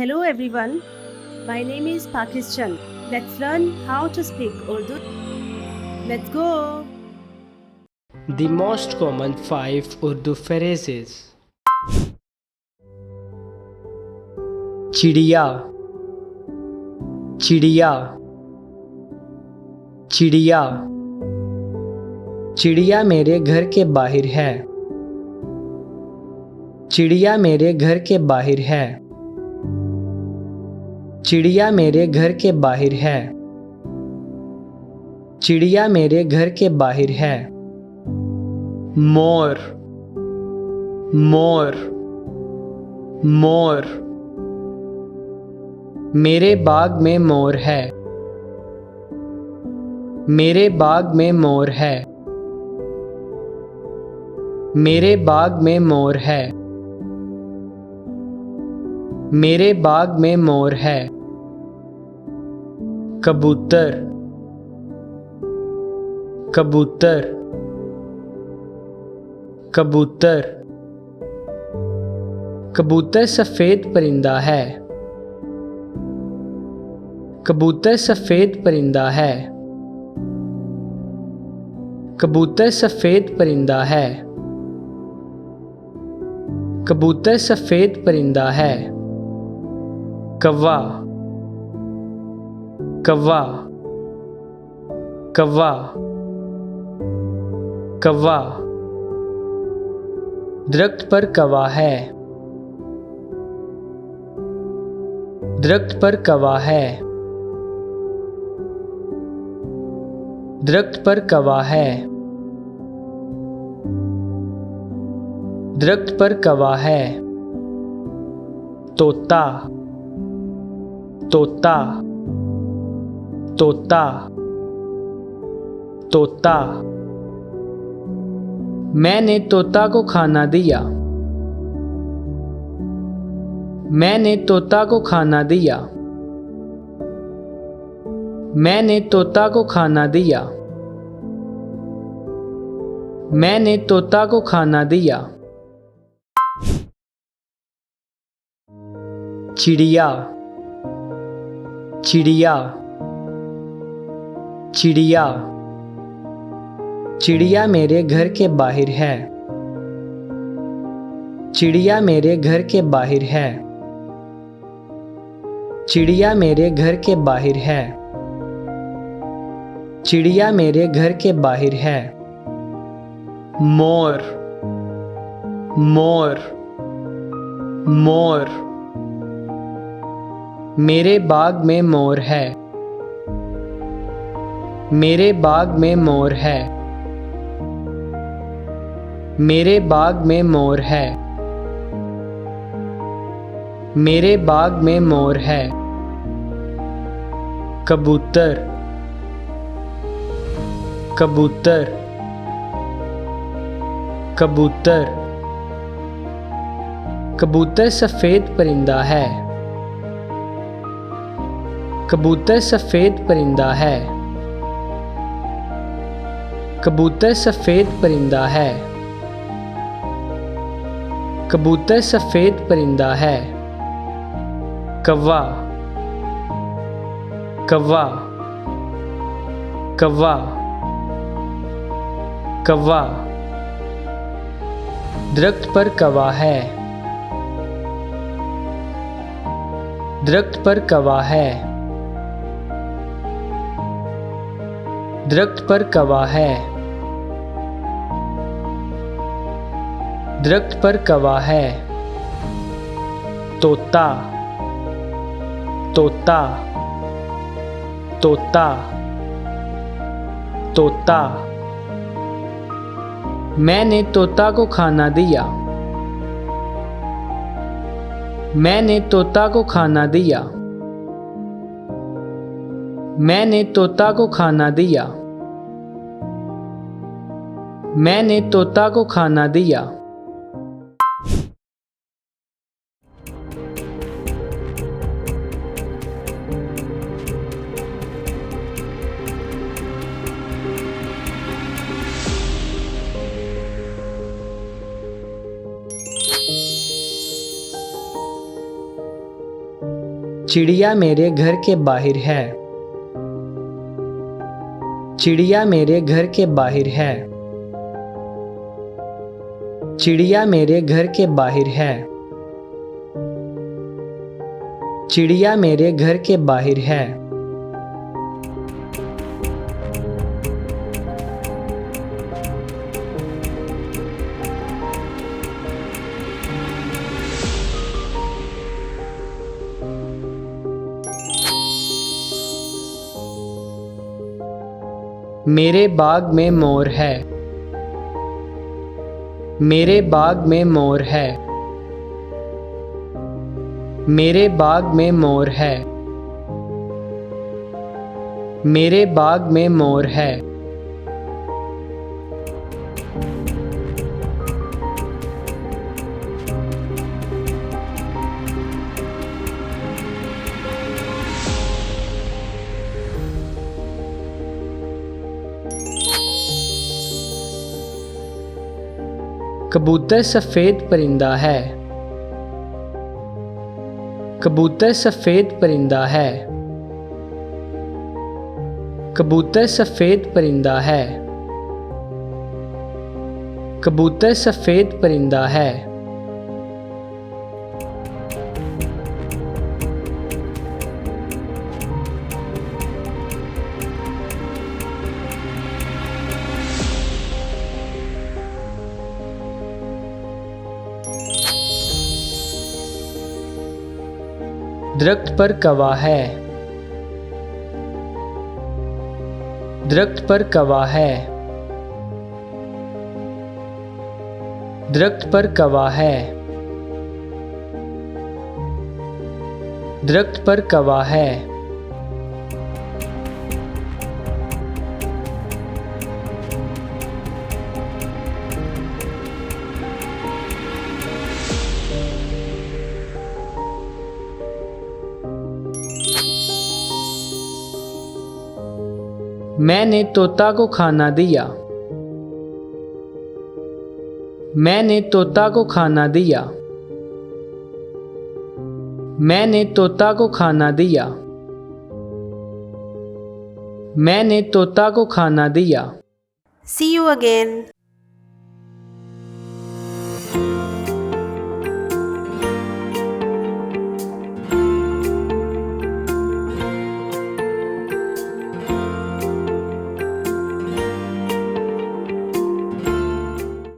Hello everyone, my name is Pakis Chand. Let's learn how to speak Urdu. Let's go! The most common 5 Urdu phrases. चिड़िया चिड़िया चिड़िया चिड़िया मेरे घर के बाहर है। चिड़िया मेरे घर के बाहर है। चिड़िया मेरे घर के बाहर है। चिड़िया मेरे घर के बाहर है। मोर मोर मोर मेरे बाग में मोर है। मेरे बाग में मोर है। मेरे बाग में मोर है। मेरे बाग में मोर है। कबूतर कबूतर कबूतर कबूतर सफेद परिंदा है। कबूतर सफेद परिंदा है। कबूतर सफेद परिंदा है। कबूतर सफेद परिंदा है। कौवा कौवा कौवा कौवा दरख्त पर कौवा है। दरख्त पर कौवा है। दरख्त पर कौवा है। दरख्त पर कौवा है। तोता तोता तोता तोता मैंने तोता को खाना दिया। मैंने तोता को खाना दिया। मैंने तोता को खाना दिया। मैंने तोता को खाना दिया। चिड़िया चिड़िया चिड़िया चिड़िया मेरे घर के बाहर है। चिड़िया मेरे घर के बाहर है। चिड़िया मेरे घर के बाहर है। चिड़िया मेरे घर के बाहर है। मोर मोर मोर मेरे बाग में मोर है। मेरे बाग में मोर है। मेरे बाग में मोर है। मेरे बाग में मोर है। कबूतर कबूतर कबूतर कबूतर सफेद परिंदा है। कबूतर सफेद परिंदा है। कबूतर सफेद परिंदा है। कबूतर सफेद परिंदा है। कौवा कौवा कौवा कौवा दरख्त पर कौवा है। दरख्त पर कौवा है। दरख्त पर कौवा है। दरख्त पर कौवा है। तोता तोता तोता तोता मैंने तोता को खाना दिया। मैंने तोता को खाना दिया। मैंने तोता को खाना दिया। मैंने तोता को खाना दिया। चिड़िया मेरे घर के बाहर है। चिड़िया मेरे घर के बाहर है। चिड़िया मेरे घर के बाहर है। चिड़िया मेरे घर के बाहर है। मेरे बाग में मोर है। मेरे बाग में मोर है। मेरे बाग में मोर है। मेरे बाग में मोर है। कबूतर सफेद परिंदा है। कबूतर सफेद परिंदा है। कबूतर सफेद परिंदा है। कबूतर सफेद परिंदा है। दरख्त पर कौवा है। दरख्त पर कौवा है। दरख्त पर कौवा है। दरख्त पर कौवा है। मैंने तोता को खाना दिया। मैंने तोता को खाना दिया। मैंने तोता को खाना दिया। मैंने तोता को खाना दिया। See you again.